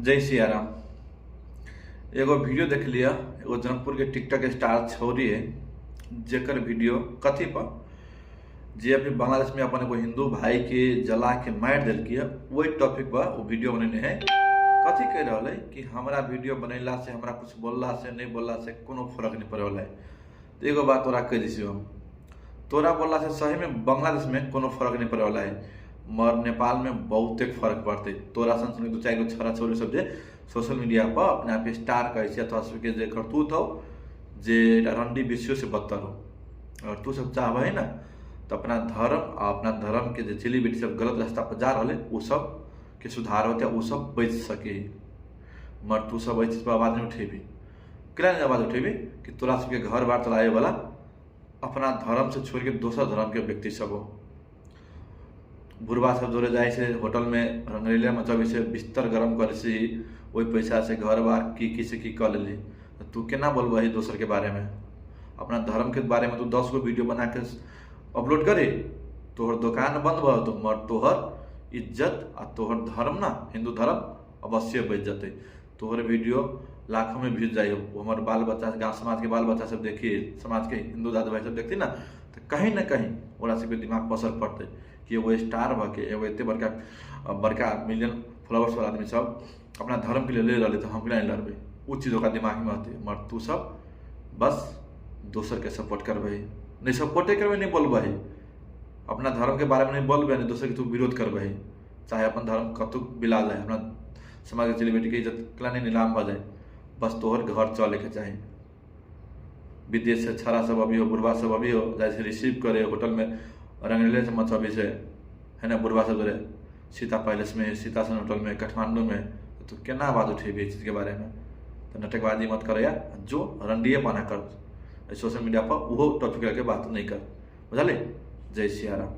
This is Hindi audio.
जय सिया राम। एगो वीडियो देख लिया, एगो जनकपुर के टिकटॉक स्टार छोरी है जेकर वीडियो कथी पर जे अभी बांग्लादेश में अपन एगो हिंदू भाई के जला के मार दिल किया, वही टॉपिक पर वो वीडियो बनेने है। कथी कह रहा है कि हमारा वीडियो बनैला से, हमारा कुछ बोलला से नहीं बोलला से कोनो फर्क नहीं पड़े वाला है। तो एगो बात तोरा कह दी, हम तोरा बोलला से सही में बांग्लादेश में कोनो फर्क नहीं पड़े वाला है, मगर नेपाल में बहुत फर्क पड़ते। तोरा सन सुन दो चार गो छोरा छोरी सब जे सोशल मीडिया पर अपने आप स्टार कैसे अथवा सबके जे करतूत हो जे रंडी विश्व से बदतर हो। और तू सब चाहब है ना तो अपना धर्म और अपना धर्म के जो चली बेटी सब गलत रास्ता पर जा रहे वो सब के सुधार होते, वो सब बच सके। मगर तू सब चीज पर आवाज नहीं उठेबी। क्या नहीं आवाज उठेबी कि तोरा सबके घर बार चलाए वाला अपना धर्म से छोड़ के दोसर धर्म के व्यक्ति सब हो। बुढ़वा सब जोड़े जाए से होटल में रंगरेलिया मतलब से बिस्तर गरम कर सी, वही पैसा से घर बार की से की कर ली। तू केना बोलबो है दोसर के बारे में? अपना धर्म के बारे में तू 10 गो वीडियो बना के अपलोड करे, तोहर दुकान बंद भर तो मर तोहर इज्जत आ तोहर धर्म ना हिंदू धर्म अवश्य बच जाते। तोहर वीडियो लाखों में व्यूज जाइए, हमारे बाल बच्चा गाँव समाज के बाल बच्चा सब देखिए, समाज के हिंदू दादा भाई सब देखती ना, तो कहीं ना कहीं ओरा सबके दिमाग पर असर पड़ते कि एगो स्टार भके एगो इतने बड़का मिलियन फॉलोवर्स वाला आदमी सब अपना धर्म के लिए ले रहे तो हम नहीं लड़बे। उस चीज़ों का दिमाग में आते, मगर तू सब बस दोसर के सपोर्ट करबे, नहीं सपोर्टे करबे, नहीं बोलबे, अपना धर्म के बारे में नहीं बोलबे, नहीं दोसर के तू विरोध करबे। चाहे अपन धर्म कतु बिला जाए, अपना समाज के चली बेटी के इज्जत कला नहीं नीलाम हो जाए, बस तोहर घर चले के चाहे। विदेश से छारा सब अभी हो, बुढ़वा सब अभी हो जैसे रिसीव करे होटल में रंगरेले से मतलब अभी से है ना, बुढ़वा सब जोड़े सीता पैलेस में, सीता सन होटल में, काठमांडू में, तो केना आवाज उठेबी इस चीज़ के बारे में? तो नटकबाजी मत कर या जो रंडिये पाना कर सोशल मीडिया पर वो टॉपिक लेके बात नहीं कर, बुझले। जय सिया राम।